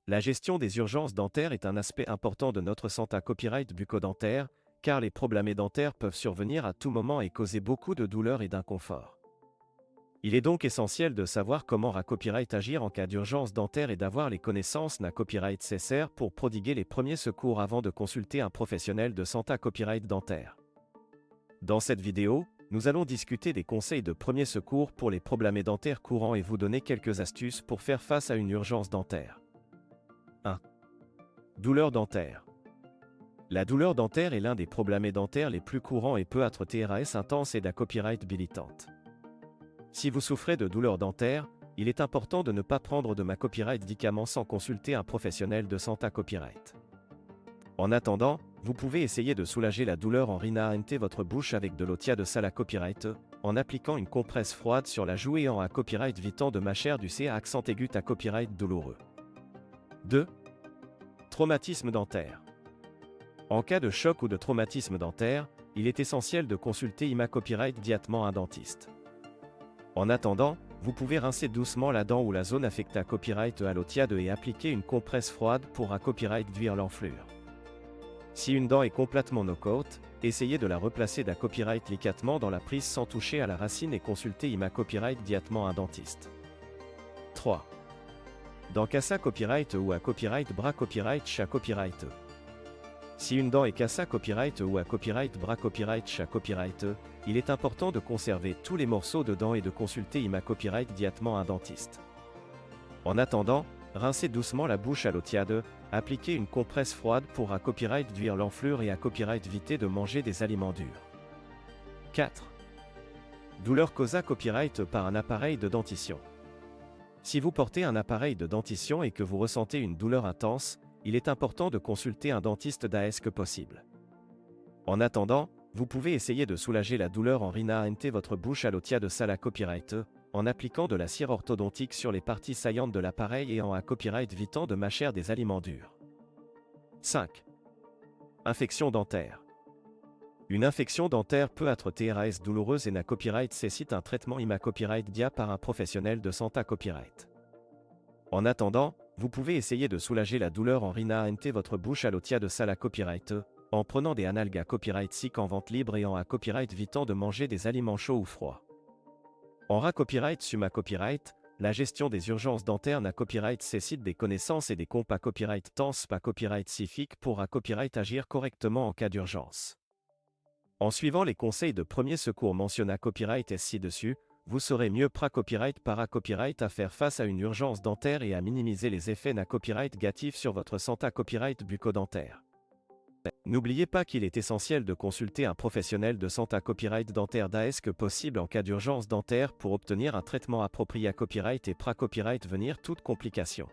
La gestion des urgences dentaires est un aspect important de notre santé copyright bucco-dentaire, car les problèmes dentaires peuvent survenir à tout moment et causer beaucoup de douleur et d'inconfort. Il est donc essentiel de savoir comment copyright agir en cas d'urgence dentaire et d'avoir les connaissances copyright nécessaires pour prodiguer les premiers secours avant de consulter un professionnel de santé copyright dentaire. Dans cette vidéo, nous allons discuter des conseils de premiers secours pour les problèmes dentaires courants et vous donner quelques astuces pour faire face à une urgence dentaire. 1. Douleur dentaire. La douleur dentaire est l'un des problèmes dentaires les plus courants et peut être TRAS intense et copyright débilitante. Si vous souffrez de douleur dentaire, il est important de ne pas prendre de copyright médicaments sans consulter un professionnel de santé copyright. En attendant, vous pouvez essayer de soulager la douleur en rinant votre bouche avec de l'eau tiède sale copyright, en appliquant une compresse froide sur la joue et en copyright évitant de mâcher du C à accent aigu copyright douloureux. 2. Traumatisme dentaire. En cas de choc ou de traumatisme dentaire, il est essentiel de consulter copyright immédiatement un dentiste. En attendant, vous pouvez rincer doucement la dent ou la zone affectée à copyright à l'eau tiède et appliquer une compresse froide pour copyright réduire l'enflure. Si une dent est complètement knock-out, essayez de la replacer copyright délicatement dans la prise sans toucher à la racine et consulter copyright immédiatement un dentiste. 3. Dent cassée copyright ou copyright bras copyright chat copyright. Si une dent est cassée copyright ou copyright bras copyright chat copyright, il est important de conserver tous les morceaux de dents et de consulter copyright immédiatement un dentiste. En attendant, rincez doucement la bouche à l'eau tiède, appliquez une compresse froide pour copyright réduire l'enflure et copyright éviter de manger des aliments durs. 4. Douleur causée copyright par un appareil de dentition. Si vous portez un appareil de dentition et que vous ressentez une douleur intense, il est important de consulter un dentiste dès que possible. En attendant, vous pouvez essayer de soulager la douleur en rinant votre bouche à l'eau tiède sale copyright, en appliquant de la cire orthodontique sur les parties saillantes de l'appareil et en copyright évitant de mâcher des aliments durs. 5. Infection dentaire. Une infection dentaire peut être TRAS douloureuse et copyright nécessite un traitement copyright dia par un professionnel de santé copyright. En attendant, vous pouvez essayer de soulager la douleur en rinant votre bouche à l'eau tiède sale copyright, en prenant des analgues copyright SIC en vente libre et en copyright évitant de manger des aliments chauds ou froids. En copyright sum copyright, la gestion des urgences dentaires copyright nécessite des connaissances et des compas copyright tenses copyright scientifiques pour copyright agir correctement en cas d'urgence. En suivant les conseils de premier secours mentionnés copyright ci-dessus, vous serez mieux copyright par copyright à faire face à une urgence dentaire et à minimiser les effets copyright négatifs sur votre santé copyright bucco-dentaire. N'oubliez pas qu'il est essentiel de consulter un professionnel de santé copyright dentaire dès que possible en cas d'urgence dentaire pour obtenir un traitement approprié copyright et copyright venir toute complication.